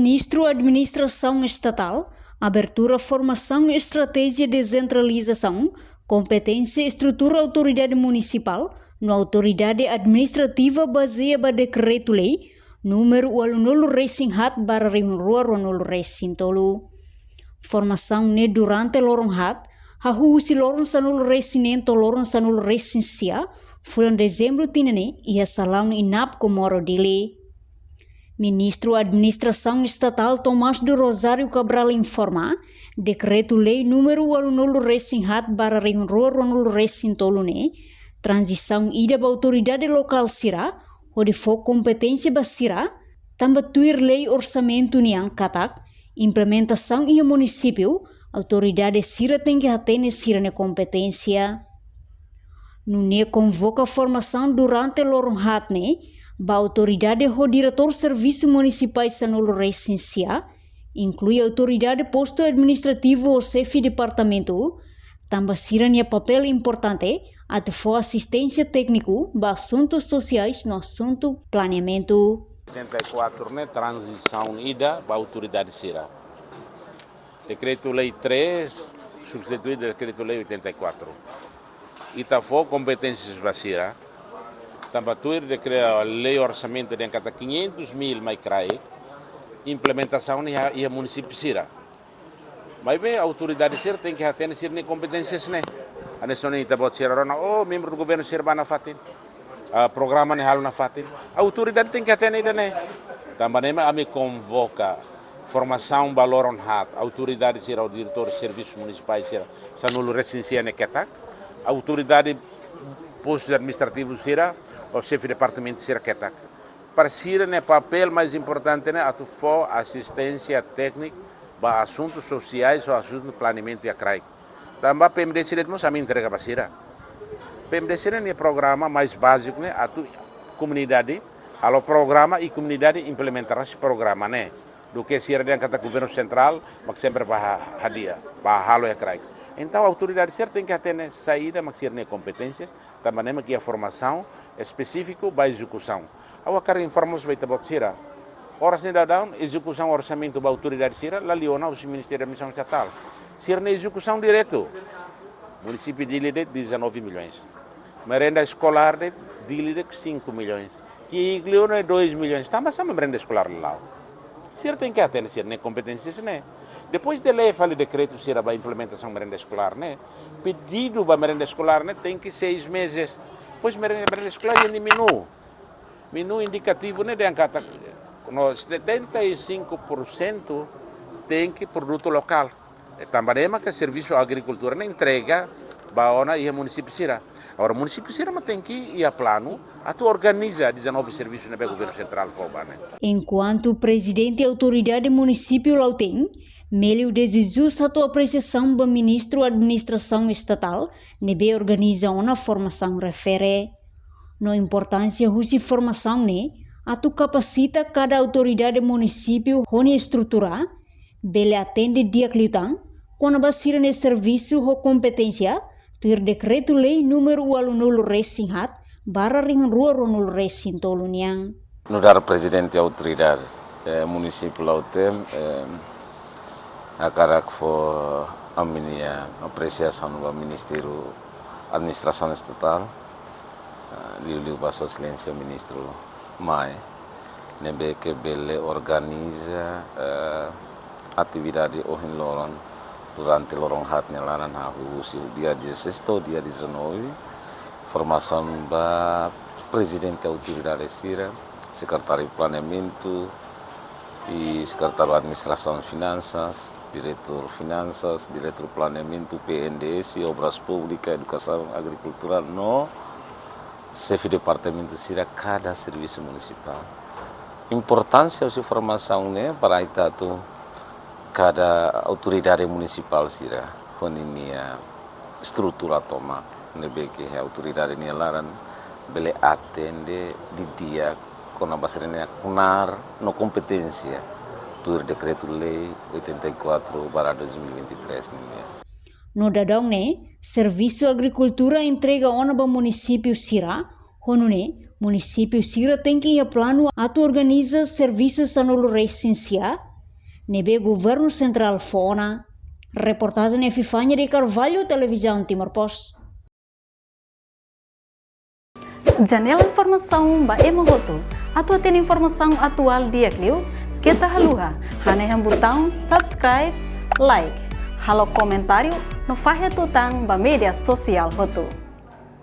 Ministro Administração Estatal, abertura formação estratégia de descentralização, competência e estrutura autoridade municipal, na autoridade administrativa baseada decreto-lei, número 80 Racing Hat barra Rua Ronolo Racing Tolu. Formação ne durante lorong hat, hahusi lorong sanul Racing ento lorong sanul Racing sia, bulan dezembro tinene ia salão inap komoro dili. Ministro Administração Estatal Tomás do Rosário Cabral informa, decreto-lei número 80 Racing Hat barra Rua Ronolo Racing Tolu ne, transição ida ba autoridade local sira, onde for competência basira, também tuir lei orçamento niang katak, implementação ia município, autoridade sira tem que atender sira ne competência. Nune convoca formação durante lorong hat ne, ba autoridade ho diretor serviço municipais sanolo recensia, inclui autoridade posto administrativo ou chefe departamento, também sirania papel importante até for assistência técnico ba assuntos sociais no assunto planeamento. 84 né, transição ida ba autoridade sira. Decreto-lei 3 substitui decreto-lei 84. Ita for competências basira. Tambatuir de criar lei orçamento de encata 500 mil mais crai, implementação e a município sira. Mas bem, a autoridade sira tem que atender sira nem competências né. A nessa nem tabot sira rona, membro do governo sira bana fatin, programa ne halo na fatin. A autoridade tem que atender ainda né. Também a me convoca formação baloron hat, autoridade sira o diretor de serviços municipais sira, sanulo recensia ne ketak, autoridade posto administrativo sira o chefe de departamento será ketak. Para sira né papel mais importante né atu for assistência técnica para assuntos sociais ou assuntos de planeamento e acrai. Também PMDC de nós a me entrega para sira. PMDC né programa mais básico né atu comunidade, alo programa e comunidade implementar esse programa né. Do que sira de kata governo central, mas sempre para hadia, para halo e acrai. Então a autoridade certa tem que atender saída, mas sira né competências, também né que a formação específico para execução. Ao cara informamos para tabot sira. Ora cidadão, execução orçamento da autoridade sira, lá liona o Ministério da Missão Estatal. Sira na execução direto. Município de Ilha 19 milhões. Merenda escolar de Ilha 5 milhões. Que inclui 2 milhões. Está mas sama merenda escolar lá. Sira tem que atender sira na competências né. Depois de lei fala decreto sira para implementação merenda escolar né. Pedido para merenda escolar né tem que 6 meses. Pois merenda escolar diminui. Menu indicativo né de angkata no 75% tem que produto local. Também que serviço agricultura na entrega baona e município sira. Agora município sira mas tem que ir a plano, atu organiza 19 serviços no governo central foba né. Enquanto presidente autoridade município Lauteng, Melio de Jesus satu apreciação do ministro administração estatal, nebe organiza uma formação refere. No importância husi formação ne, atu capacita cada autoridade município honi estrutura, bele atende dia cliutang, quando basira ne serviço ho competência, tuir decreto lei número 80 Racing Hat, barra Rua Ronolo Racing Tolu niang. No dar presidente autoridade município Lauteng, a cara que foi a minha apreciação do Ministério da Administração Estatal, Liu passou silêncio ministro Mai, nebe que ele organiza atividade ohin loron durante lorong hat nelaran hahu dia 16 atau dia 19, formação ba presidente autoridade sira, secretário de planeamento e secretário de administração e finanças, diretor finanças, diretor planeamento, PNDS, obras públicas, educação agricultural, no chefe de departamento sira cada serviço municipal. Importância da formação né para itu cada autoridade municipal sira honia estrutura toma nebe que a autoridade nelaran bele atende di dia com a basirene kunar no competência do decreto lei 84/2023 né. No dadong ne, Serviço Agricultura entrega ona ba município Sira, honune, município Sira tem que ir plano atu organiza serviços sanolo recensia, nebe Governo Central Fona. Reportagem Epifânia de Carvalho, Televisão Timor Post. Janela informação ba Emohoto. Atua tem informação atual dia Clio. Kita haluha. Haneham botão subscribe, like. Halo comentário no Fahia Tutang ba media sosial Hotu.